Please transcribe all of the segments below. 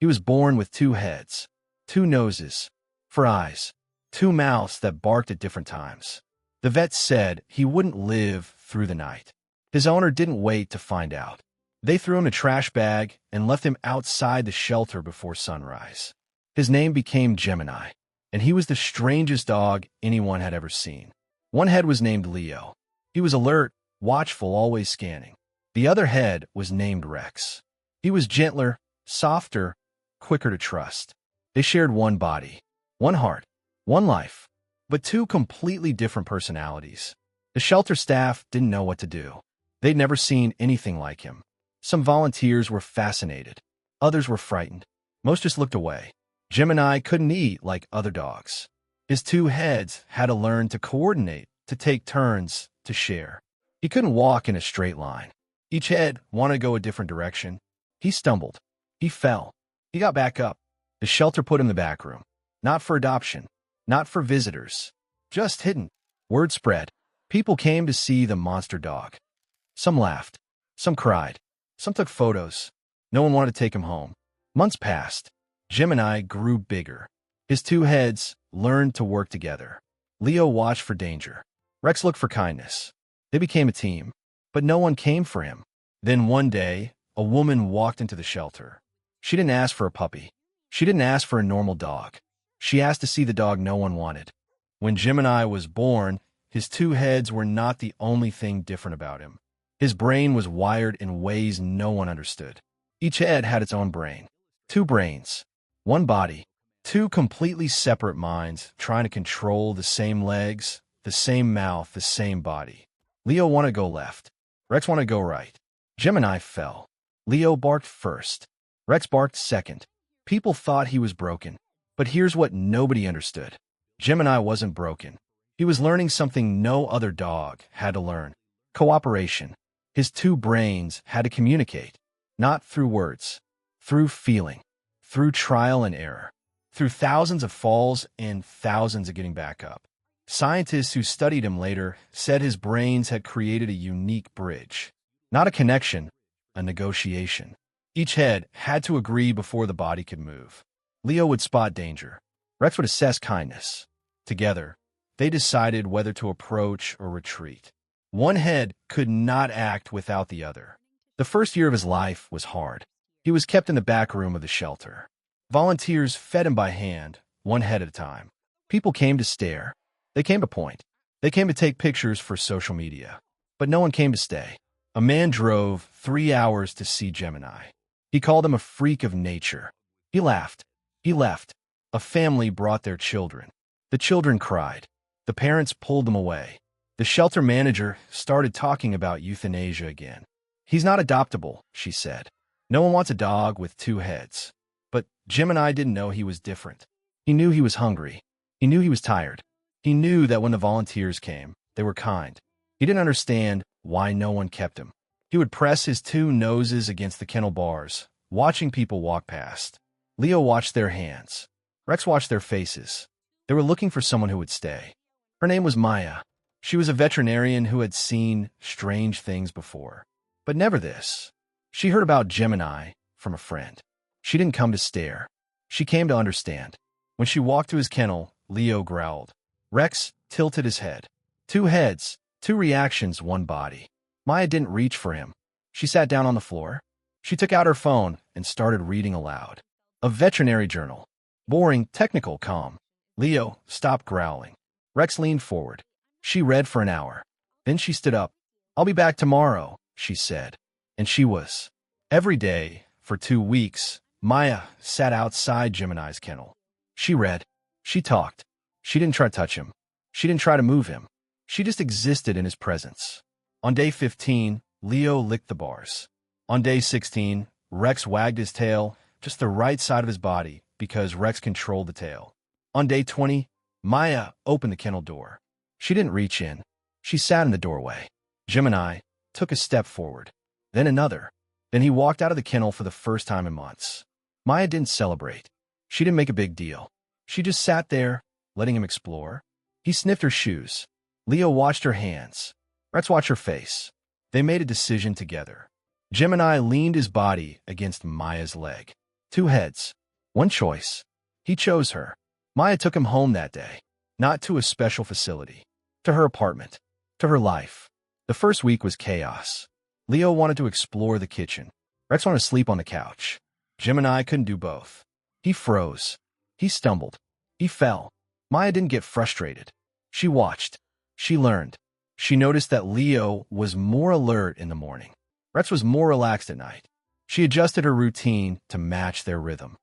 He was born with two heads, two noses for eyes, two mouths that barked at different times. The vet said he wouldn't live through the night. His owner didn't wait to find out. They threw him in a trash bag and left him outside the shelter before sunrise. His name became Gemini, and he was the strangest dog anyone had ever seen. One head was named Leo. He was alert, watchful, always scanning. The other head was named Rex. He was gentler, softer, quicker to trust. They shared one body, one heart, one life, but two completely different personalities. The shelter staff didn't know what to do. They'd never seen anything like him. Some volunteers were fascinated. Others were frightened. Most just looked away. Gemini couldn't eat like other dogs. His two heads had to learn to coordinate, to take turns, to share. He couldn't walk in a straight line. Each head wanted to go a different direction. He stumbled. He fell. He got back up. The shelter put him in the back room. Not for adoption. Not for visitors. Just hidden. Word spread. People came to see the monster dog. Some laughed. Some cried. Some took photos. No one wanted to take him home. Months passed. Gemini grew bigger. His two heads learned to work together. Leo watched for danger. Rex looked for kindness. They became a team, but no one came for him. Then one day, a woman walked into the shelter. She didn't ask for a puppy. She didn't ask for a normal dog. She asked to see the dog no one wanted. When Gemini was born, his two heads were not the only thing different about him. His brain was wired in ways no one understood. Each head had its own brain. Two brains, one body, two completely separate minds trying to control the same legs, the same mouth, the same body. Leo wanted to go left. Rex wanted to go right. Gemini fell. Leo barked first. Rex barked second. People thought he was broken. But here's what nobody understood. Gemini wasn't broken. He was learning something no other dog had to learn. Cooperation. His two brains had to communicate. Not through words. Through feeling. Through trial and error. Through thousands of falls and thousands of getting back up. Scientists who studied him later said his brains had created a unique bridge. Not a connection, a negotiation. Each head had to agree before the body could move. Leo would spot danger. Rex would assess kindness. Together, they decided whether to approach or retreat. One head could not act without the other. The first year of his life was hard. He was kept in the back room of the shelter. Volunteers fed him by hand, one head at a time. People came to stare. They came to point. They came to take pictures for social media. But no one came to stay. A man drove 3 hours to see Gemini. He called him a freak of nature. He laughed. He left. A family brought their children. The children cried. The parents pulled them away. The shelter manager started talking about euthanasia again. He's not adoptable, she said. No one wants a dog with two heads. But Gemini didn't know he was different. He knew he was hungry. He knew he was tired. He knew that when the volunteers came, they were kind. He didn't understand why no one kept him. He would press his two noses against the kennel bars, watching people walk past. Leo watched their hands. Rex watched their faces. They were looking for someone who would stay. Her name was Maya. She was a veterinarian who had seen strange things before. But never this. She heard about Gemini from a friend. She didn't come to stare. She came to understand. When she walked to his kennel, Leo growled. Rex tilted his head. Two heads, two reactions, one body. Maya didn't reach for him. She sat down on the floor. She took out her phone and started reading aloud. A veterinary journal. Boring, technical, calm. Leo stopped growling. Rex leaned forward. She read for an hour. Then she stood up. I'll be back tomorrow, she said. And she was. Every day, for 2 weeks, Maya sat outside Gemini's kennel. She read. She talked. She didn't try to touch him. She didn't try to move him. She just existed in his presence. On day 15, Leo licked the bars. On day 16, Rex wagged his tail, just the right side of his body, because Rex controlled the tail. On day 20, Maya opened the kennel door. She didn't reach in. She sat in the doorway. Gemini took a step forward, then another. Then he walked out of the kennel for the first time in months. Maya didn't celebrate. She didn't make a big deal. She just sat there, letting him explore. He sniffed her shoes. Leo watched her hands. Rex watched her face. They made a decision together. Gemini leaned his body against Maya's leg. Two heads. One choice. He chose her. Maya took him home that day. Not to a special facility. To her apartment. To her life. The first week was chaos. Leo wanted to explore the kitchen. Rex wanted to sleep on the couch. Gemini couldn't do both. He froze. He stumbled. He fell. Maya didn't get frustrated. She watched. She learned. She noticed that Leo was more alert in the morning. Rex was more relaxed at night. She adjusted her routine to match their rhythm.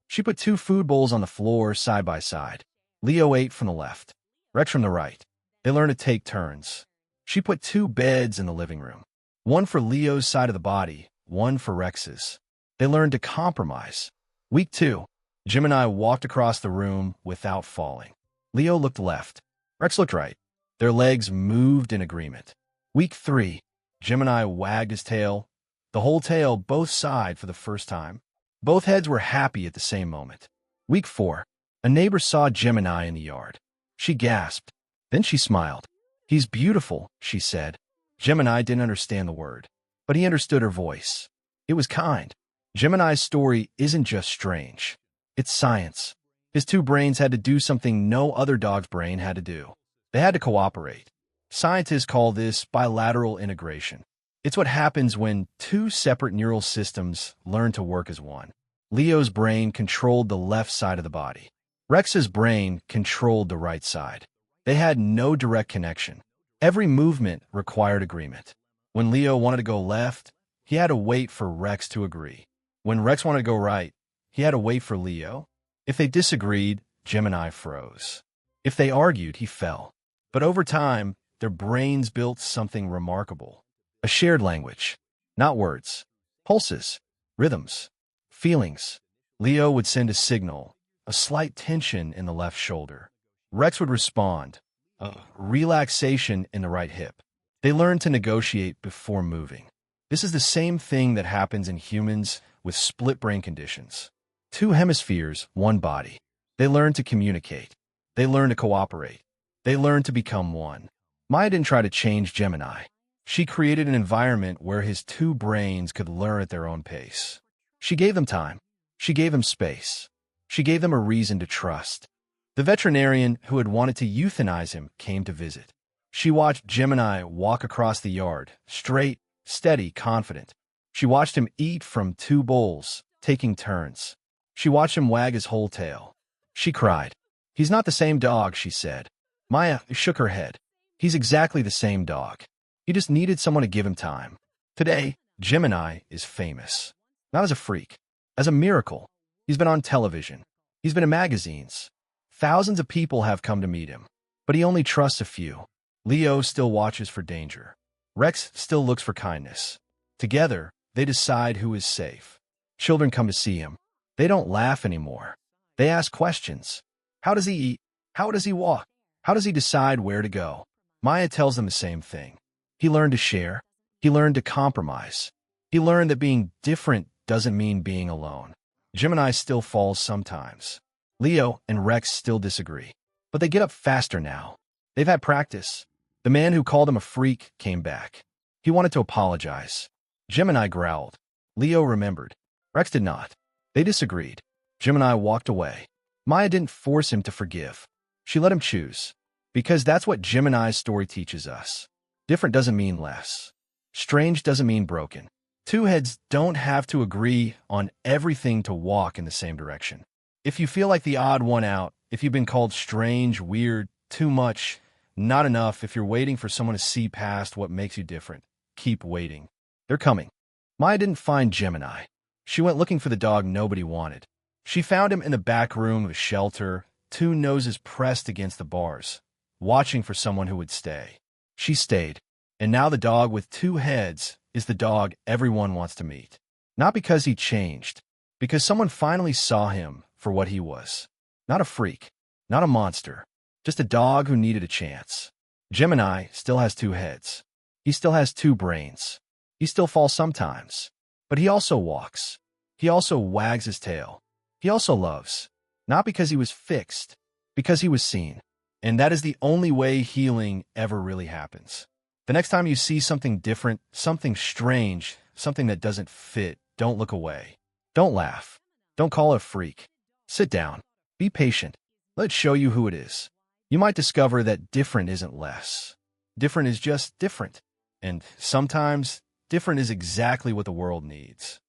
She put two food bowls on the floor side by side. Leo ate from the left, Rex from the right. They learned to take turns. She put two beds in the living room. One for Leo's side of the body, one for Rex's. They learned to compromise. Week 2, Gemini walked across the room without falling. Leo looked left. Rex looked right. Their legs moved in agreement. Week 3, Gemini wagged his tail. The whole tail, both sides for the first time. Both heads were happy at the same moment. Week 4, a neighbor saw Gemini in the yard. She gasped. Then she smiled. "He's beautiful," she said. Gemini didn't understand the word, but he understood her voice. It was kind. Gemini's story isn't just strange. It's science. His two brains had to do something no other dog's brain had to do. They had to cooperate. Scientists call this bilateral integration. It's what happens when two separate neural systems learn to work as one. Leo's brain controlled the left side of the body. Rex's brain controlled the right side. They had no direct connection. Every movement required agreement. When Leo wanted to go left, he had to wait for Rex to agree. When Rex wanted to go right, he had to wait for Leo. If they disagreed, Gemini froze. If they argued, he fell. But over time, their brains built something remarkable. A shared language. Not words. Pulses. Rhythms. Feelings. Leo would send a signal, a slight tension in the left shoulder. Rex would respond, a relaxation in the right hip. They learned to negotiate before moving. This is the same thing that happens in humans with split brain conditions. Two hemispheres, one body. They learn to communicate. They learn to cooperate. They learn to become one. Maya didn't try to change Gemini. She created an environment where his two brains could learn at their own pace. She gave them time. She gave them space. She gave them a reason to trust. The veterinarian who had wanted to euthanize him came to visit. She watched Gemini walk across the yard, straight, steady, confident. She watched him eat from two bowls, taking turns. She watched him wag his whole tail. She cried. "He's not the same dog," she said. Maya shook her head. "He's exactly the same dog. He just needed someone to give him time." Today, Gemini is famous. Not as a freak, as a miracle. He's been on television. He's been in magazines. Thousands of people have come to meet him, but he only trusts a few. Leo still watches for danger. Rex still looks for kindness. Together, they decide who is safe. Children come to see him. They don't laugh anymore. They ask questions. How does he eat? How does he walk? How does he decide where to go? Maya tells them the same thing. He learned to share. He learned to compromise. He learned that being different doesn't mean being alone. Gemini still falls sometimes. Leo and Rex still disagree. But they get up faster now. They've had practice. The man who called him a freak came back. He wanted to apologize. Gemini growled. Leo remembered. Rex did not. They disagreed. Gemini walked away. Maya didn't force him to forgive. She let him choose. Because that's what Gemini's story teaches us. Different doesn't mean less. Strange doesn't mean broken. Two heads don't have to agree on everything to walk in the same direction. If you feel like the odd one out, if you've been called strange, weird, too much, not enough, if you're waiting for someone to see past what makes you different, keep waiting. They're coming. Maya didn't find Gemini. She went looking for the dog nobody wanted. She found him in the back room of a shelter, two noses pressed against the bars, watching for someone who would stay. She stayed, and now the dog with two heads is the dog everyone wants to meet. Not because he changed, because someone finally saw him for what he was. Not a freak, not a monster, just a dog who needed a chance. Gemini still has two heads. He still has two brains. He still falls sometimes. But he also walks. He also wags his tail. He also loves. Not because he was fixed, because he was seen. And that is the only way healing ever really happens. The next time you see something different, something strange, something that doesn't fit, don't look away. Don't laugh. Don't call it a freak. Sit down. Be patient. Let's show you who it is. You might discover that different isn't less. Different is just different. And sometimes, different is exactly what the world needs.